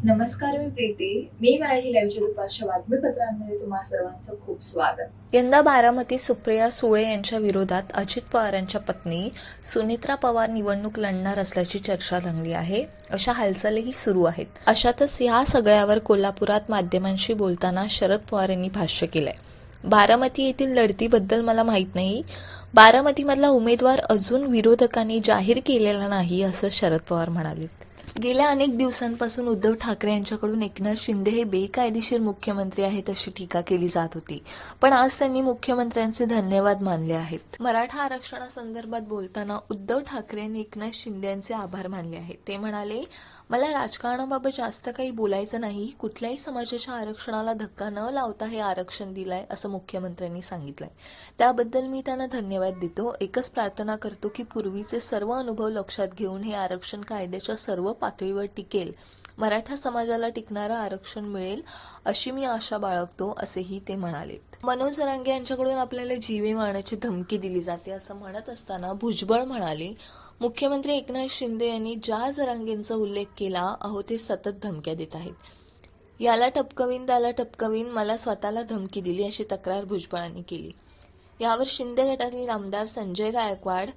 नमस्कार, मी प्रीती. मी मराठी लाईव्हच्या दुपारच्या बातमीपत्रांमध्ये तुम्हा सर्वांचं खूप स्वागत. यंदा बारामती सुप्रिया सुळे यांच्या विरोधात अजित पवारांच्या पत्नी सुनेत्रा पवार निवडणूक लढणार असल्याची चर्चा रंगली आहे. अशा हालचालीही सुरू आहेत. अशातच या सगळ्यावर कोल्हापुरात माध्यमांशी बोलताना शरद पवार यांनी भाष्य केलंय. बारामती येथील लढतीबद्दल मला माहीत नाही. बारामतीमधला उमेदवार अजून विरोधकांनी जाहीर केलेला नाही, असं शरद पवार म्हणाले. गेल्या अनेक दिवसांपासून उद्धव ठाकरे यांच्याकडून एकनाथ शिंदे हे बेकायदेशीर मुख्यमंत्री आहेत अशी टीका केली जात होती. पण आज त्यांनी मुख्यमंत्र्यांचे धन्यवाद मानले आहेत. मराठा आरक्षणासंदर्भात बोलताना उद्धव ठाकरे यांनी एकनाथ शिंदे यांचे आभार मानले आहेत. ते म्हणाले, मला राजकारणाबाबत जास्त काही बोलायचं नाही. कुठल्याही समाजाच्या आरक्षणाला धक्का न लावता हे आरक्षण दिलंय असं मुख्यमंत्र्यांनी सांगितलंय. त्याबद्दल मी त्यांना धन्यवाद देतो. एकच प्रार्थना करतो की पूर्वीचे सर्व अनुभव लक्षात घेऊन हे आरक्षण कायद्याच्या सर्व पातळीवर टिकेल. मराठा समाजाला म्हणारं आरक्षण मिळेल अशी मी आशा बाळगतो, असेही ते म्हणाले. मनोज जरांगे यांच्याकडून आपल्याला जीवे मारण्याची धमकी दिली जाते असं म्हणत असताना भुजबळ म्हणाले, मुख्यमंत्री एकनाथ शिंदे यांनी ज्या जरांगेंचा उल्लेख केला, अहो ते सतत धमक्या देत आहेत. याला टपकवीन त्याला टपकवीन, मला स्वतःला धमकी दिली अशी तक्रार भुजबळांनी केली. यावर शिंदे गटातील आमदार संजय गायकवाड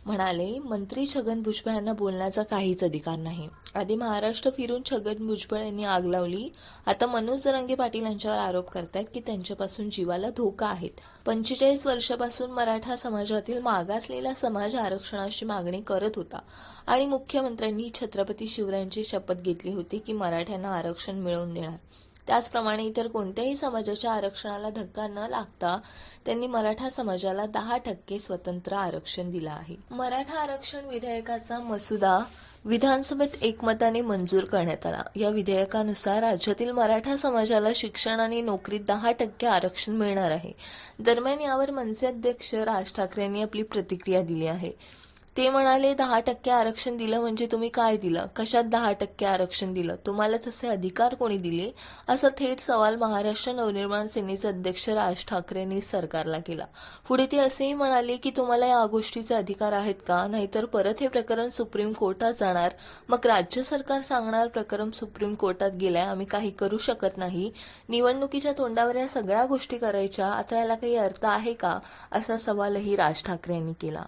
म्हणाले, मंत्री छगन भुजबळ यांना बोलण्याचा काहीच अधिकार नाही. आधी महाराष्ट्र फिरून छगन भुजबळ यांनी आग लावली. आता मनोज जरांगे पाटील यांच्यावर आरोप करतायत की त्यांच्यापासून जीवाला धोका आहेत. 45 वर्षापासून मराठा समाजातील मागासलेला समाज आरक्षणाची मागणी करत होता आणि मुख्यमंत्र्यांनी छत्रपती शिवरायांची शपथ घेतली होती की मराठ्यांना आरक्षण मिळवून देणार. त्याचप्रमाणे इतर कोणत्याही समाजाच्या आरक्षणाला धक्का न लागता त्यांनी मराठा समाजाला 10% स्वतंत्र आरक्षण दिलं आहे. मराठा आरक्षण विधेयकाचा मसुदा विधानसभेत एकमताने मंजूर करण्यात आला. या विधेयकानुसार राज्यातील मराठा समाजाला शिक्षण आणि नोकरीत 10% आरक्षण मिळणार आहे. दरम्यान यावर मनसे अध्यक्ष राज ठाकरे यांनी आपली प्रतिक्रिया दिली आहे. ते म्हणाले, 10% आरक्षण दिलं म्हणजे तुम्ही काय दिलं? कशात 10% आरक्षण दिलं? तुम्हाला तसे अधिकार कोणी दिले? असा थेट सवाल महाराष्ट्र नवनिर्माण सेनेचे अध्यक्ष राज ठाकरे यांनी सरकारला केला. पुढे ते असेही म्हणाले की तुम्हाला या गोष्टीचे अधिकार आहेत का? नाहीतर परत हे प्रकरण सुप्रीम कोर्टात जाणार. मग राज्य सरकार सांगणार प्रकरण सुप्रीम कोर्टात गेलाय, आम्ही काही करू शकत नाही. निवडणुकीच्या तोंडावर या सगळ्या गोष्टी करायच्या, आता याला काही अर्थ आहे का? असा सवालही राज ठाकरे यांनी केला.